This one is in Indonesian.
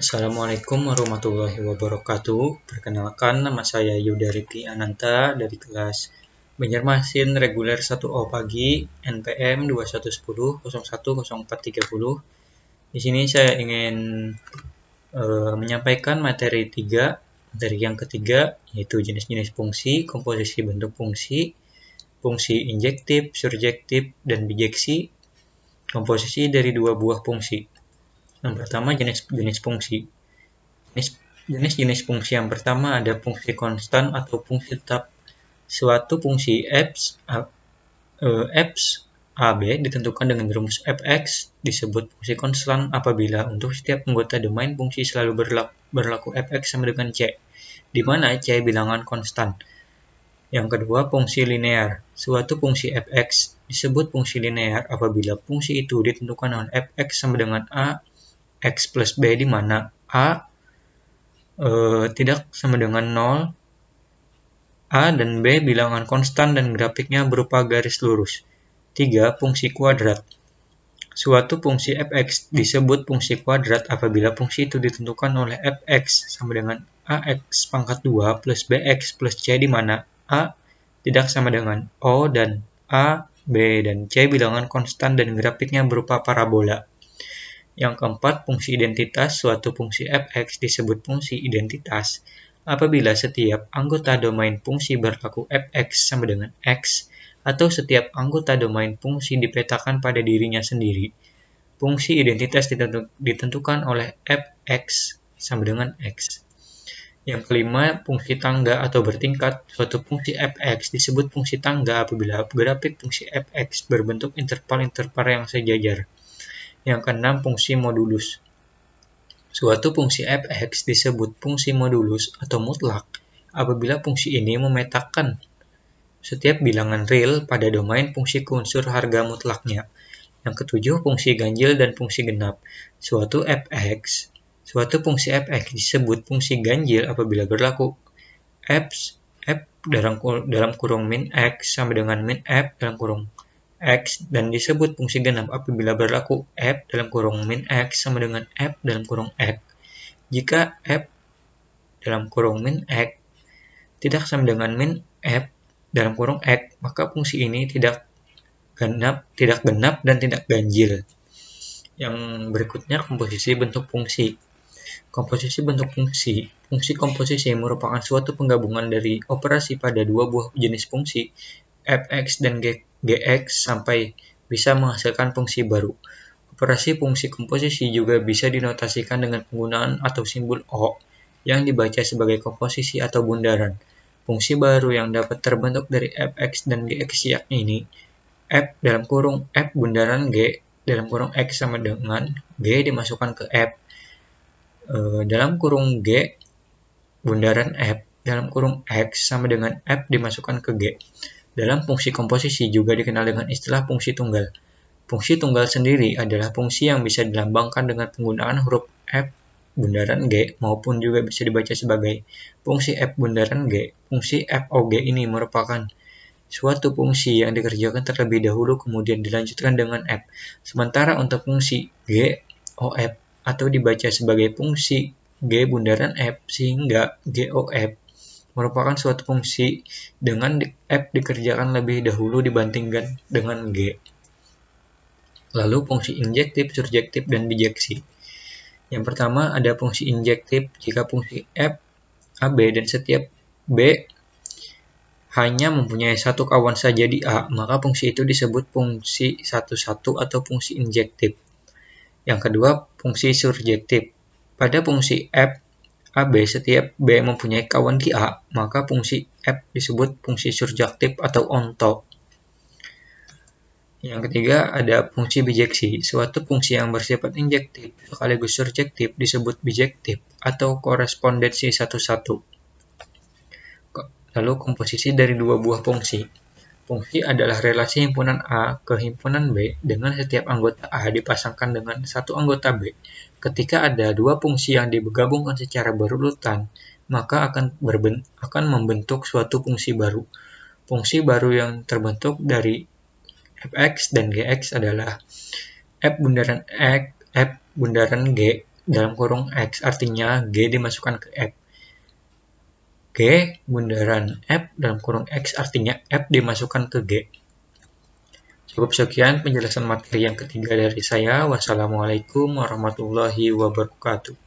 Assalamualaikum warahmatullahi wabarakatuh. Perkenalkan, nama saya Yuda Riki Ananta dari kelas Banjarmasin Reguler 1O Pagi NPM 2110010430. Di sini saya ingin menyampaikan materi yang ketiga, yaitu jenis-jenis fungsi, komposisi bentuk fungsi, fungsi injektif, surjektif, dan bijeksi, komposisi dari dua buah fungsi. Yang pertama, jenis-jenis fungsi. Jenis-jenis fungsi yang pertama ada fungsi konstan atau fungsi tetap. Suatu fungsi f AB ditentukan dengan rumus fx disebut fungsi konstan apabila untuk setiap anggota domain fungsi selalu berlaku fx sama dengan c, di mana c bilangan konstan. Yang kedua, fungsi linear. Suatu fungsi fx disebut fungsi linear apabila fungsi itu ditentukan oleh fx sama dengan a x plus b, di mana a tidak sama dengan 0, a dan b bilangan konstan dan grafiknya berupa garis lurus. 3. Fungsi kuadrat. Suatu fungsi fx disebut fungsi kuadrat apabila fungsi itu ditentukan oleh fx sama dengan ax pangkat 2 plus bx plus c, di mana a tidak sama dengan o dan a, b, dan c bilangan konstan dan grafiknya berupa parabola. Yang keempat, fungsi identitas. Suatu fungsi fx disebut fungsi identitas apabila setiap anggota domain fungsi berlaku fx sama dengan x, atau setiap anggota domain fungsi dipetakan pada dirinya sendiri. Fungsi identitas ditentukan oleh fx sama dengan x. Yang kelima, fungsi tangga atau bertingkat. Suatu fungsi fx disebut fungsi tangga apabila grafik fungsi fx berbentuk interval-interval yang sejajar. Yang keenam, fungsi modulus. Suatu fungsi fx disebut fungsi modulus atau mutlak apabila fungsi ini memetakan setiap bilangan real pada domain fungsi ke unsur harga mutlaknya. Yang ketujuh, fungsi ganjil dan fungsi genap. Suatu fungsi fx disebut fungsi ganjil apabila berlaku f dalam kurung min x sama dengan min f dalam kurung x, dan disebut fungsi genap apabila berlaku f dalam kurung min x sama dengan f dalam kurung x. Jika f dalam kurung min x tidak sama dengan min f dalam kurung x, maka fungsi ini tidak genap dan tidak ganjil. Yang berikutnya, komposisi bentuk fungsi. Komposisi bentuk fungsi. Fungsi komposisi merupakan suatu penggabungan dari operasi pada dua buah jenis fungsi, fx dan gx, sampai bisa menghasilkan fungsi baru. Operasi fungsi komposisi juga bisa dinotasikan dengan penggunaan atau simbol O yang dibaca sebagai komposisi atau bundaran. Fungsi baru yang dapat terbentuk dari fx dan gx yakni f dalam kurung f bundaran g dalam kurung x sama dengan g dimasukkan ke f dalam kurung g bundaran f dalam kurung x sama dengan f dimasukkan ke g. Dalam fungsi komposisi juga dikenal dengan istilah fungsi tunggal. Fungsi tunggal sendiri adalah fungsi yang bisa dilambangkan dengan penggunaan huruf f bundaran g, maupun juga bisa dibaca sebagai fungsi f bundaran g. Fungsi FOG ini merupakan suatu fungsi yang dikerjakan terlebih dahulu kemudian dilanjutkan dengan f. Sementara untuk fungsi GOF atau dibaca sebagai fungsi G bundaran F sehingga GOF merupakan suatu fungsi dengan F dikerjakan lebih dahulu dibandingkan dengan G. Lalu fungsi injektif, surjektif, dan bijeksi. Yang pertama ada fungsi injektif. Jika fungsi F AB dan setiap B hanya mempunyai satu kawan saja di A, maka fungsi itu disebut fungsi satu-satu atau fungsi injektif. Yang kedua, fungsi surjektif. Pada fungsi f AB setiap B mempunyai kawan di A, maka fungsi f disebut fungsi surjektif atau onto. Yang ketiga, ada fungsi bijeksi. Suatu fungsi yang bersifat injektif sekaligus surjektif disebut bijektif atau korespondensi satu-satu. Lalu komposisi dari dua buah fungsi. Fungsi adalah relasi himpunan A ke himpunan B dengan setiap anggota A dipasangkan dengan satu anggota B. Ketika ada dua fungsi yang digabungkan secara berurutan, maka akan membentuk suatu fungsi baru. Fungsi baru yang terbentuk dari fx dan gx adalah f bundaran G dalam kurung X, artinya G dimasukkan ke F. G bundaran F dalam kurung X, artinya F dimasukkan ke G. Cukup sekian penjelasan materi yang ketiga dari saya. Wassalamualaikum warahmatullahi wabarakatuh.